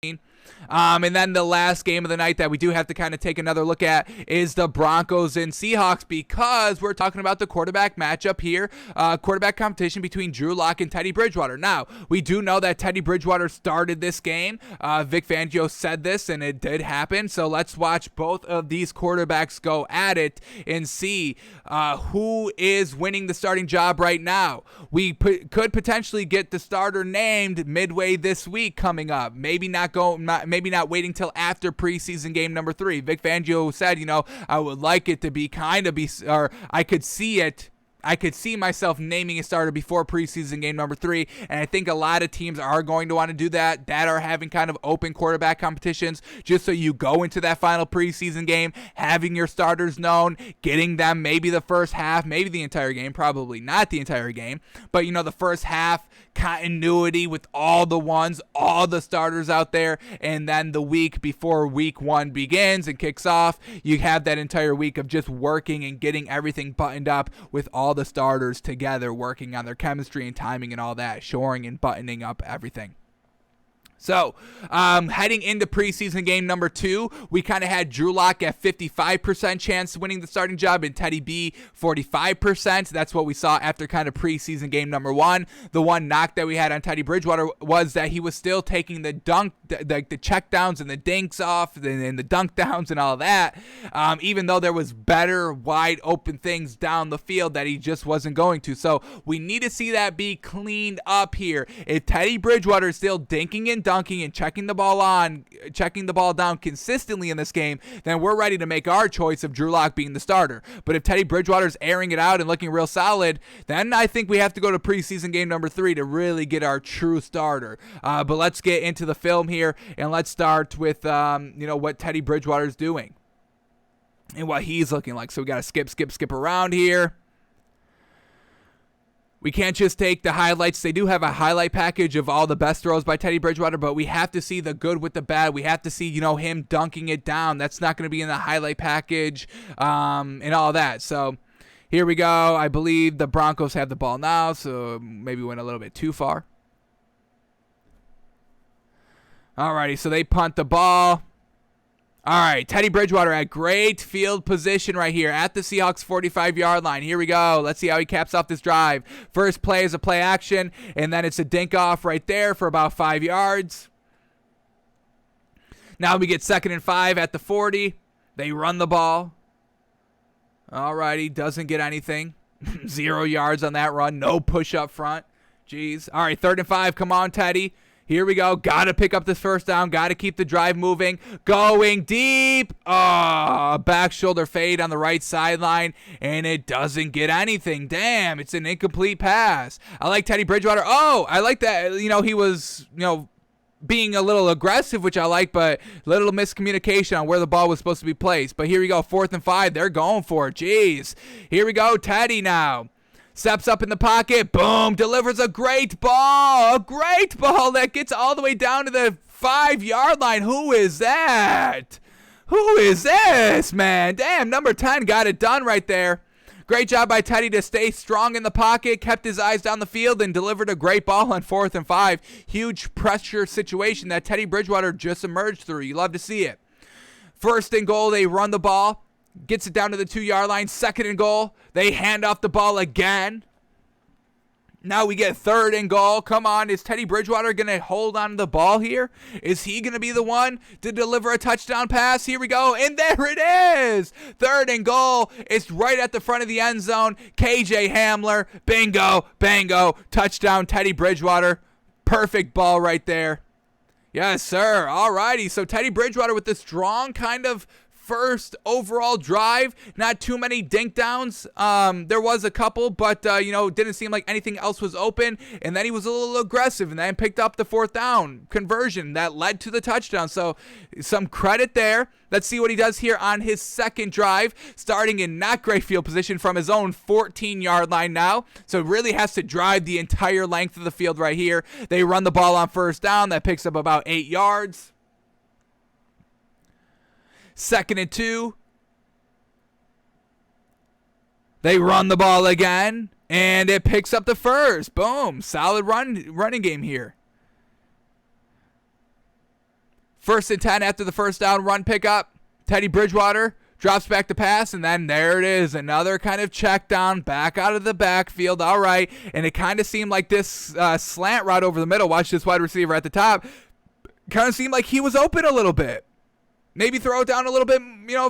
And then the last game of the night that we do have to kind of take another look at is the Broncos and Seahawks, because we're talking about the quarterback matchup here, quarterback competition between Drew Lock and Teddy Bridgewater. Now, we do know that Teddy Bridgewater started this game. Vic Fangio said this, and it did happen. So let's watch both of these quarterbacks go at it and see who is winning the starting job right now. We could potentially get the starter named midway this week coming up. Maybe not waiting till after preseason game number 3. Vic Fangio said, I would like it to be or I could see myself naming a starter before preseason game number 3, and I think a lot of teams are going to want to do that are having kind of open quarterback competitions, just so you go into that final preseason game having your starters known, getting them maybe the first half, maybe the entire game, probably not the entire game, but the first half continuity with all the starters out there, and then the week before week 1 begins and kicks off, you have that entire week of just working and getting everything buttoned up with all the starters together, working on their chemistry and timing and all that, shoring and buttoning up everything. So, heading into preseason game number 2, we kind of had Drew Lock at 55% chance winning the starting job and Teddy B 45%. That's what we saw after kind of preseason game number 1. The one knock that we had on Teddy Bridgewater was that he was still taking the check downs and the dinks off and the dunk downs and all that, even though there was better wide open things down the field that he just wasn't going to. So we need to see that be cleaned up here. If Teddy Bridgewater is still dinking and dunking and checking the ball down consistently in this game, then we're ready to make our choice of Drew Lock being the starter. But if Teddy Bridgewater's airing it out and looking real solid, then I think we have to go to preseason game number 3 to really get our true starter. But let's get into the film here, and let's start with what Teddy Bridgewater's doing and what he's looking like. So we got to skip around here. We can't just take the highlights. They do have a highlight package of all the best throws by Teddy Bridgewater, but we have to see the good with the bad. We have to see, him dunking it down. That's not going to be in the highlight package and all that. So here we go. I believe the Broncos have the ball now, so maybe went a little bit too far. Alrighty, so they punt the ball. All right, Teddy Bridgewater at great field position right here at the Seahawks 45-yard line. Here we go. Let's see how he caps off this drive. First play is a play action, and then it's a dink off right there for about 5 yards. Now we get 2nd and 5 at the 40. They run the ball. All righty, doesn't get anything. 0 yards on that run. No push up front. Jeez. All right, 3rd and 5. Come on, Teddy. Here we go. Got to pick up this first down. Got to keep the drive moving. Going deep. Back shoulder fade on the right sideline, and it doesn't get anything. Damn, it's an incomplete pass. I like Teddy Bridgewater. I like that. He was, being a little aggressive, which I like, but little miscommunication on where the ball was supposed to be placed. But here we go. 4th and 5. They're going for it. Jeez. Here we go. Teddy now. Steps up in the pocket, boom, delivers a great ball that gets all the way down to the 5-yard line. Who is that? Who is this, man? Damn, number 10 got it done right there. Great job by Teddy to stay strong in the pocket, kept his eyes down the field, and delivered a great ball on 4th and 5. Huge pressure situation that Teddy Bridgewater just emerged through. You love to see it. 1st and goal, they run the ball. Gets it down to the 2-yard line. 2nd and goal. They hand off the ball again. Now we get 3rd and goal. Come on, is Teddy Bridgewater going to hold on to the ball here? Is he going to be the one to deliver a touchdown pass? Here we go, and there it is. 3rd and goal. It's right at the front of the end zone. KJ Hamler, bingo, bango, touchdown Teddy Bridgewater. Perfect ball right there. Yes, sir. All righty, so Teddy Bridgewater with the strong kind of first overall drive, not too many dink downs. There was a couple, but didn't seem like anything else was open. And then he was a little aggressive and then picked up the 4th down conversion that led to the touchdown. So some credit there. Let's see what he does here on his 2nd drive, starting in not great field position from his own 14-yard line now. So really has to drive the entire length of the field right here. They run the ball on 1st down. That picks up about 8 yards. 2nd and 2. They run the ball again, and it picks up the 1st. Boom. Solid running game here. First and 10 after the first down run pickup. Teddy Bridgewater drops back to pass, and then there it is. Another kind of check down back out of the backfield. All right. And it kind of seemed like this slant route over the middle. Watch this wide receiver at the top. Kind of seemed like he was open a little bit. Maybe throw it down a little bit,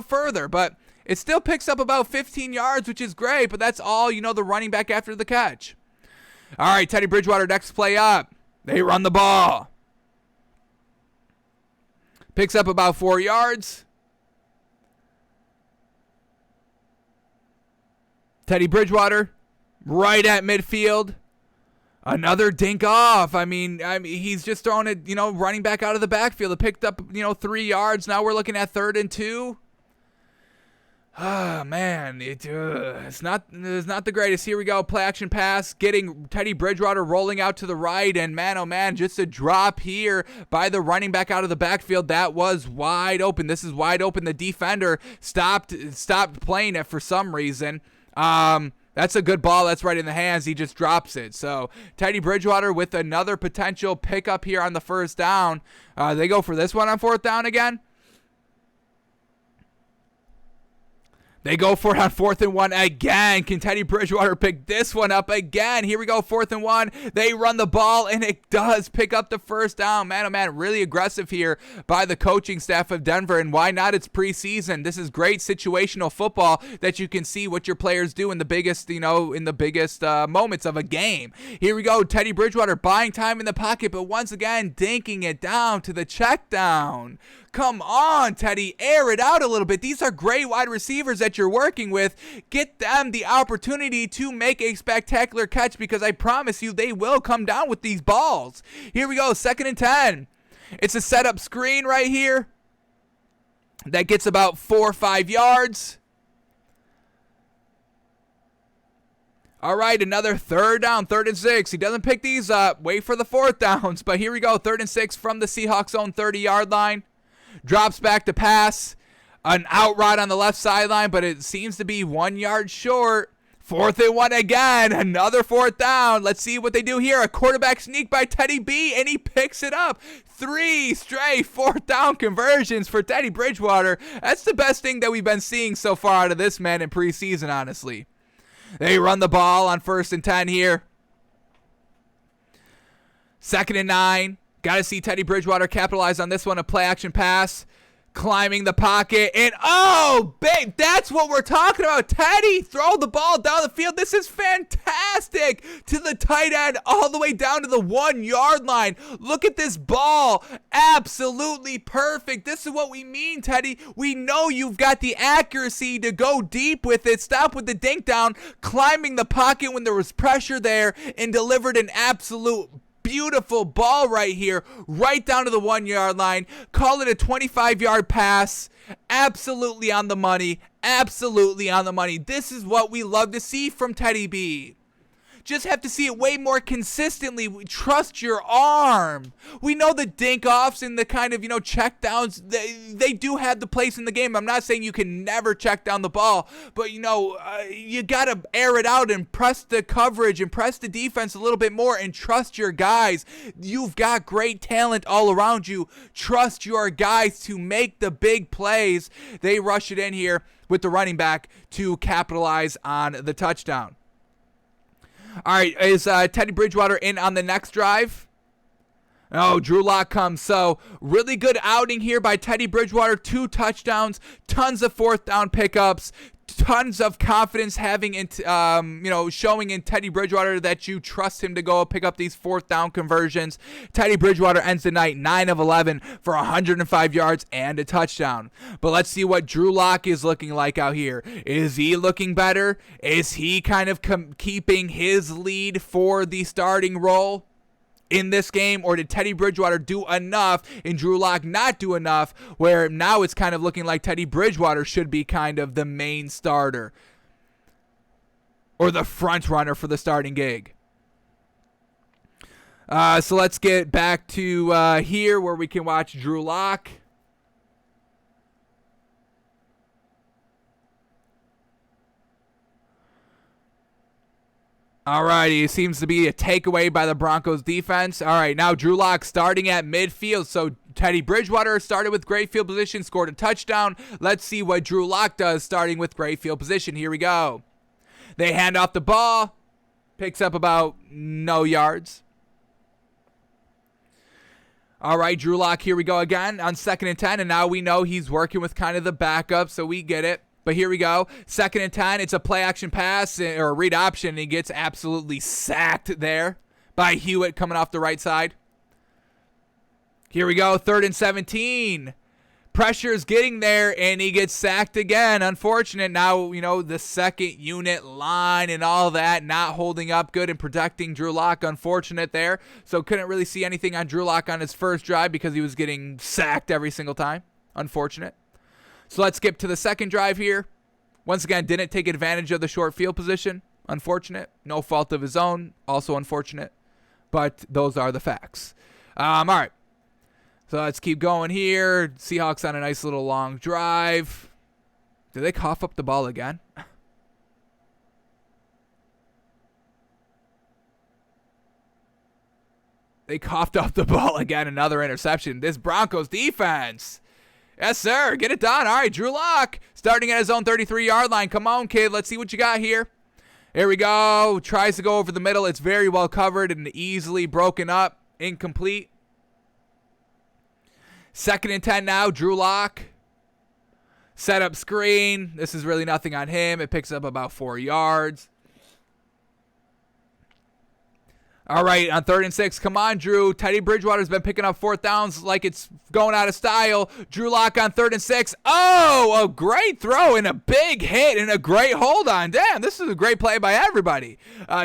further. But it still picks up about 15 yards, which is great. But that's all, the running back after the catch. All right, Teddy Bridgewater, next play up. They run the ball. Picks up about 4 yards. Teddy Bridgewater, right at midfield. Another dink off. I mean, he's just throwing it, running back out of the backfield. It picked up, 3 yards. Now we're looking at 3rd and 2. Ah, man, it's not the greatest. Here we go, play action pass, getting Teddy Bridgewater rolling out to the right, and man, oh man, just a drop here by the running back out of the backfield. That was wide open. This is wide open. The defender stopped playing it for some reason. That's a good ball. That's right in the hands. He just drops it. So Teddy Bridgewater with another potential pickup here on the first down. They go for this one on 4th down again. They go for it on 4th and 1 again. Can Teddy Bridgewater pick this one up again? Here we go, 4th and 1. They run the ball, and it does pick up the first down. Man, oh man, really aggressive here by the coaching staff of Denver, and why not? It's preseason. This is great situational football that you can see what your players do in the biggest, moments of a game. Here we go, Teddy Bridgewater buying time in the pocket, but once again, dinking it down to the check down. Come on, Teddy, air it out a little bit. These are great wide receivers that you're working with. Get them the opportunity to make a spectacular catch, because I promise you they will come down with these balls. Here we go, 2nd and 10. It's a setup screen right here that gets about 4 or 5 yards. All right, another 3rd down, 3rd and 6. He doesn't pick these up. Wait for the 4th downs, but here we go, 3rd and 6 from the Seahawks' own 30-yard line. Drops back to pass. An out route on the left sideline, but it seems to be 1 yard short. 4th and 1 again. Another 4th down. Let's see what they do here. A quarterback sneak by Teddy B, and he picks it up. 3 straight 4th down conversions for Teddy Bridgewater. That's the best thing that we've been seeing so far out of this man in preseason, honestly. They run the ball on 1st and 10 here. 2nd and 9. Got to see Teddy Bridgewater capitalize on this one, a play action pass. Climbing the pocket, and oh, babe, that's what we're talking about. Teddy, throw the ball down the field. This is fantastic. To the tight end, all the way down to the 1 yard line. Look at this ball. Absolutely perfect. This is what we mean, Teddy. We know you've got the accuracy to go deep with it. Stop with the dink down, climbing the pocket when there was pressure there, and delivered an absolute beautiful ball right here, right down to the 1 yard line. Call it a 25-yard pass. Absolutely on the money. Absolutely on the money. This is what we love to see from Teddy B. Just have to see it way more consistently. Trust your arm. We know the dink-offs and the kind of, check downs, they do have the place in the game. I'm not saying you can never check down the ball, but, you got to air it out and press the coverage and press the defense a little bit more and trust your guys. You've got great talent all around you. Trust your guys to make the big plays. They rush it in here with the running back to capitalize on the touchdown. All right, is Teddy Bridgewater in on the next drive? Oh, Drew Lock comes. So, really good outing here by Teddy Bridgewater. 2 touchdowns, tons of 4th down pickups, tons of confidence having showing in Teddy Bridgewater that you trust him to go pick up these 4th down conversions. Teddy Bridgewater ends the night 9 of 11 for 105 yards and a touchdown. But let's see what Drew Lock is looking like out here. Is he looking better? Is he kind of keeping his lead for the starting role in this game, or did Teddy Bridgewater do enough and Drew Lock not do enough, where now it's kind of looking like Teddy Bridgewater should be kind of the main starter or the front runner for the starting gig? So let's get back to here where we can watch Drew Lock. All righty, it seems to be a takeaway by the Broncos defense. All right, now Drew Lock starting at midfield. So Teddy Bridgewater started with great field position, scored a touchdown. Let's see what Drew Lock does starting with great field position. Here we go. They hand off the ball. Picks up about no yards. All right, Drew Lock, here we go again on 2nd and 10. And now we know he's working with kind of the backup, so we get it. But here we go. 2nd and 10. It's a play action pass or a read option. And he gets absolutely sacked there by Hewitt coming off the right side. Here we go. 3rd and 17. Pressure's getting there, and he gets sacked again. Unfortunate. Now, the second unit line and all that not holding up good and protecting Drew Lock. Unfortunate there. So couldn't really see anything on Drew Lock on his first drive because he was getting sacked every single time. Unfortunate. So let's skip to the second drive here. Once again, didn't take advantage of the short field position. Unfortunate. No fault of his own. Also unfortunate. But those are the facts. All right. So let's keep going here. Seahawks on a nice little long drive. Did they cough up the ball again? They coughed up the ball again. Another interception. This Broncos defense. Yes, sir. Get it done. All right, Drew Lock starting at his own 33-yard line. Come on, kid. Let's see what you got here. Here we go. Tries to go over the middle. It's very well covered and easily broken up. Incomplete. 2nd and 10 now. Drew Lock. Set up screen. This is really nothing on him. It picks up about 4 yards. All right, on 3rd and 6, come on, Drew. Teddy Bridgewater's been picking up 4th downs like it's going out of style. Drew Lock on 3rd and 6. Oh, a great throw and a big hit and a great hold on. Damn, this is a great play by everybody.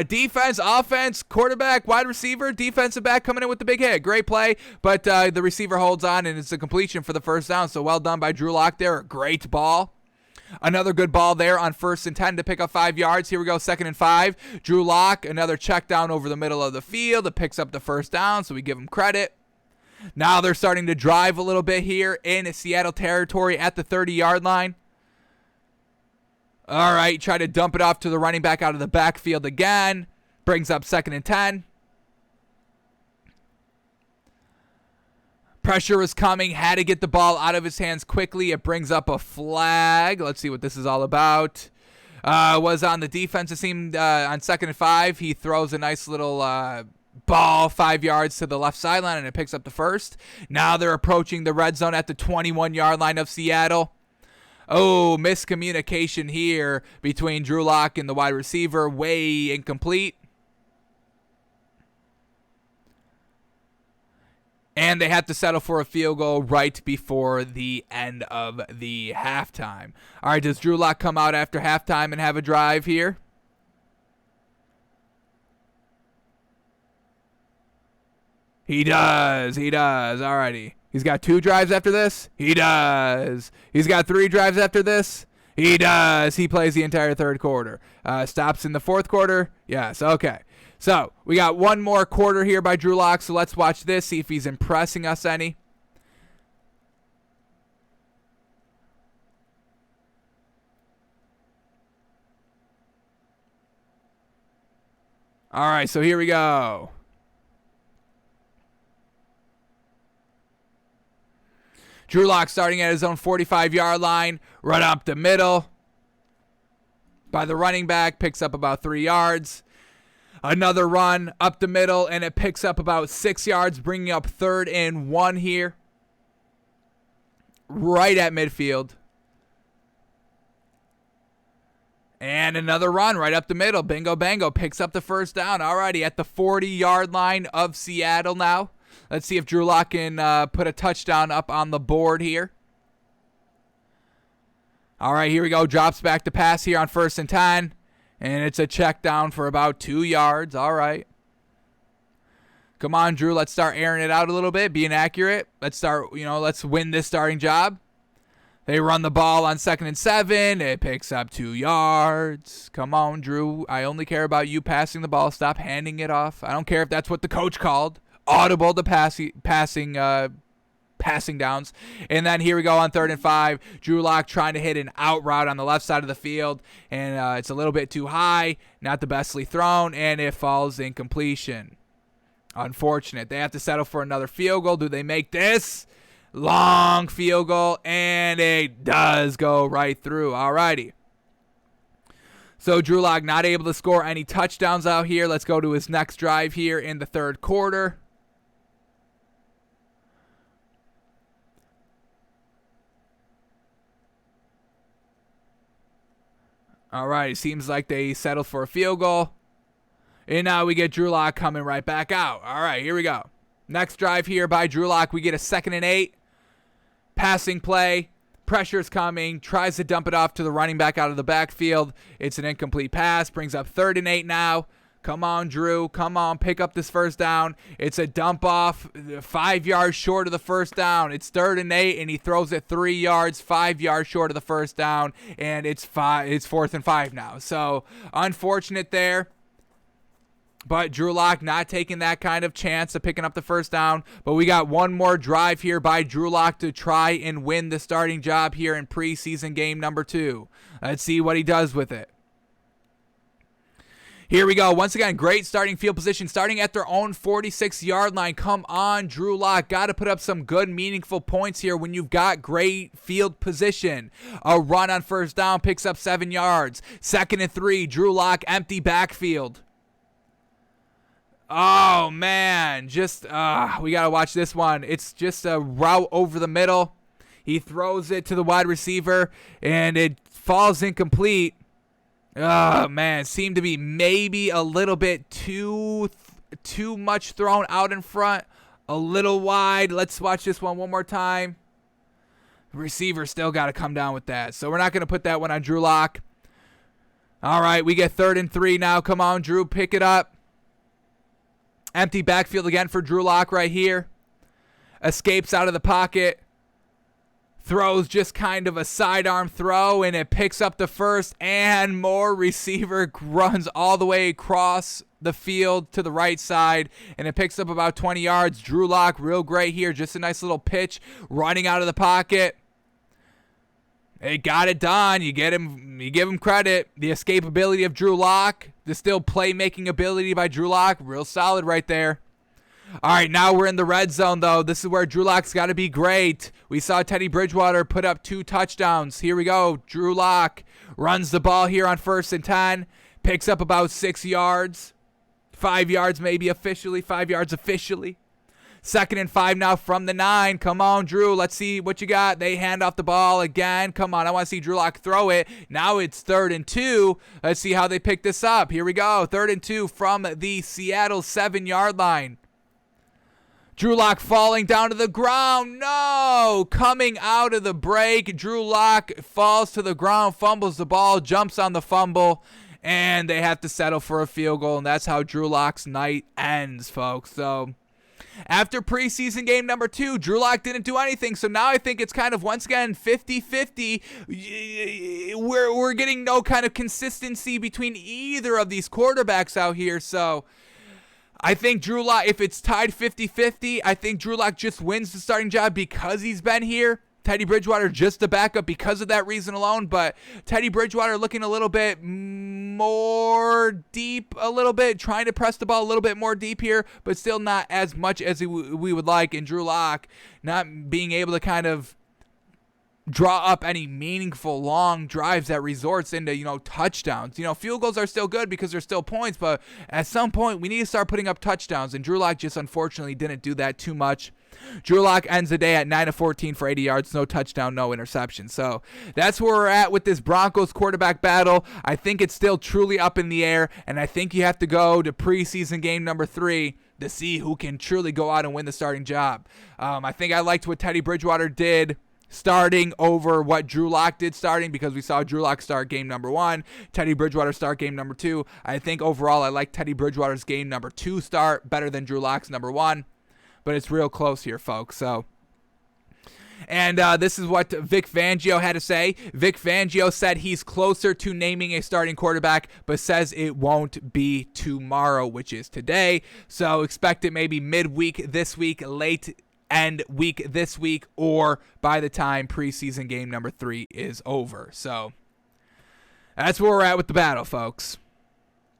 Defense, offense, quarterback, wide receiver, defensive back coming in with the big hit. Great play, but the receiver holds on, and it's a completion for the first down. So well done by Drew Lock there. A great ball. Another good ball there on 1st and 10 to pick up 5 yards. Here we go, 2nd and 5. Drew Lock, another check down over the middle of the field. It picks up the first down, so we give him credit. Now they're starting to drive a little bit here in Seattle territory at the 30-yard line. All right, try to dump it off to the running back out of the backfield again. Brings up 2nd and 10. Pressure was coming, had to get the ball out of his hands quickly. It brings up a flag. Let's see what this is all about. Was on the defensive team on 2nd and 5. He throws a nice little ball 5 yards to the left sideline, and it picks up the first. Now they're approaching the red zone at the 21-yard line of Seattle. Oh, miscommunication here between Drew Lock and the wide receiver. Way incomplete. And they have to settle for a field goal right before the end of the halftime. All right, does Drew Lock come out after halftime and have a drive here? He does. He does. All righty. He's got 2 drives after this? He does. He's got 3 drives after this? He does. He plays the entire 3rd quarter. Stops in the 4th quarter? Yes. Okay. So, we got 1 more quarter here by Drew Lock, so let's watch this, see if he's impressing us any. All right, so here we go. Drew Lock starting at his own 45-yard line, run up the middle by the running back, picks up about 3 yards. Another run up the middle, and it picks up about 6 yards, bringing up 3rd and 1 here. Right at midfield. And another run right up the middle. Bingo, bango. Picks up the first down. Alrighty, at the 40-yard line of Seattle now. Let's see if Drew Lock can put a touchdown up on the board here. All right, here we go. Drops back to pass here on 1st and 10. And it's a check down for about 2 yards. All right. Come on, Drew. Let's start airing it out a little bit, being accurate. Let's start, let's win this starting job. They run the ball on 2nd and 7. It picks up 2 yards. Come on, Drew. I only care about you passing the ball. Stop handing it off. I don't care if that's what the coach called. Audible the passing passing downs. And then here we go on 3rd and 5. Drew Lock trying to hit an out route on the left side of the field, and it's a little bit too high, not the bestly thrown, and it falls incompletion. Unfortunate. They have to settle for another field goal. Do they make this? Long field goal, and it does go right through. Alrighty. So Drew Lock not able to score any touchdowns out here. Let's go to his next drive here in the 3rd quarter. All right, seems like they settled for a field goal. And now we get Drew Lock coming right back out. All right, here we go. Next drive here by Drew Lock. We get a 2nd and 8. Passing play. Pressure's coming. Tries to dump it off to the running back out of the backfield. It's an incomplete pass. Brings up 3rd and 8 now. Come on, Drew. Come on, pick up this first down. It's a dump off 5 yards short of the first down. It's 3rd and 8, and he throws it 3 yards, 5 yards short of the first down, and it's 4th and 5 now. So unfortunate there. But Drew Lock not taking that kind of chance of picking up the first down. But we got one more drive here by Drew Lock to try and win the starting job here in preseason game number 2. Let's see what he does with it. Here we go. Once again, great starting field position, starting at their own 46-yard line. Come on, Drew Lock. Got to put up some good, meaningful points here when you've got great field position. A run on first down picks up 7 yards. 2nd and 3, Drew Lock, empty backfield. Oh, man. We got to watch this one. It's just a route over the middle. He throws it to the wide receiver, and it falls incomplete. Oh, man. Seemed to be maybe a little bit too much thrown out in front. A little wide. Let's watch this one more time. Receiver still got to come down with that. So we're not going to put that one on Drew Lock. All right, we get 3rd and 3 now. Come on, Drew. Pick it up. Empty backfield again for Drew Lock right here. Escapes out of the pocket. Throws just kind of a sidearm throw, and it picks up the first and more. Receiver runs all the way across the field to the right side, and it picks up about 20 yards. Drew Lock, real great here. Just a nice little pitch, running out of the pocket. They got it done. You give him credit. The escapability of Drew Lock, the still playmaking ability by Drew Lock, real solid right there. All right, now we're in the red zone, though. This is where Drew Lock's got to be great. We saw Teddy Bridgewater put up 2 touchdowns. Here we go. Drew Lock runs the ball here on 1st and 10. Picks up about 6 yards. 5 yards maybe officially. 5 yards officially. 2nd and 5 now from the 9. Come on, Drew. Let's see what you got. They hand off the ball again. Come on. I want to see Drew Lock throw it. Now it's 3rd and 2. Let's see how they pick this up. Here we go. 3rd and 2 from the Seattle 7-yard line. Drew Lock falling down to the ground. No! Coming out of the break. Drew Lock falls to the ground, fumbles the ball, jumps on the fumble, and they have to settle for a field goal, and that's how Drew Lock's night ends, folks. So after preseason game number 2, Drew Lock didn't do anything, so now I think it's kind of, once again, 50-50. We're getting no kind of consistency between either of these quarterbacks out here, so I think Drew Lock, if it's tied 50-50, I think Drew Lock just wins the starting job because he's been here. Teddy Bridgewater just the backup because of that reason alone, but Teddy Bridgewater looking a little bit more deep, trying to press the ball a little bit more deep here, but still not as much as we would like, and Drew Lock not being able to kind of draw up any meaningful long drives that resorts into, touchdowns. Field goals are still good because they're still points, but at some point we need to start putting up touchdowns, and Drew Lock just unfortunately didn't do that too much. Drew Lock ends the day at 9 of 14 for 80 yards, no touchdown, no interception. So that's where we're at with this Broncos quarterback battle. I think it's still truly up in the air, and I think you have to go to preseason game number 3 to see who can truly go out and win the starting job. I think I liked what Teddy Bridgewater did starting over what Drew Lock did starting, because we saw Drew Lock start game number 1, Teddy Bridgewater start game number 2. I think overall I like Teddy Bridgewater's game number 2 start better than Drew Lock's number 1, but it's real close here, folks. And this is what Vic Fangio had to say. Vic Fangio said he's closer to naming a starting quarterback, but says it won't be tomorrow, which is today. So expect it maybe midweek this week, late end this week or by the time preseason game number 3 is over. So that's where we're at with the battle, folks.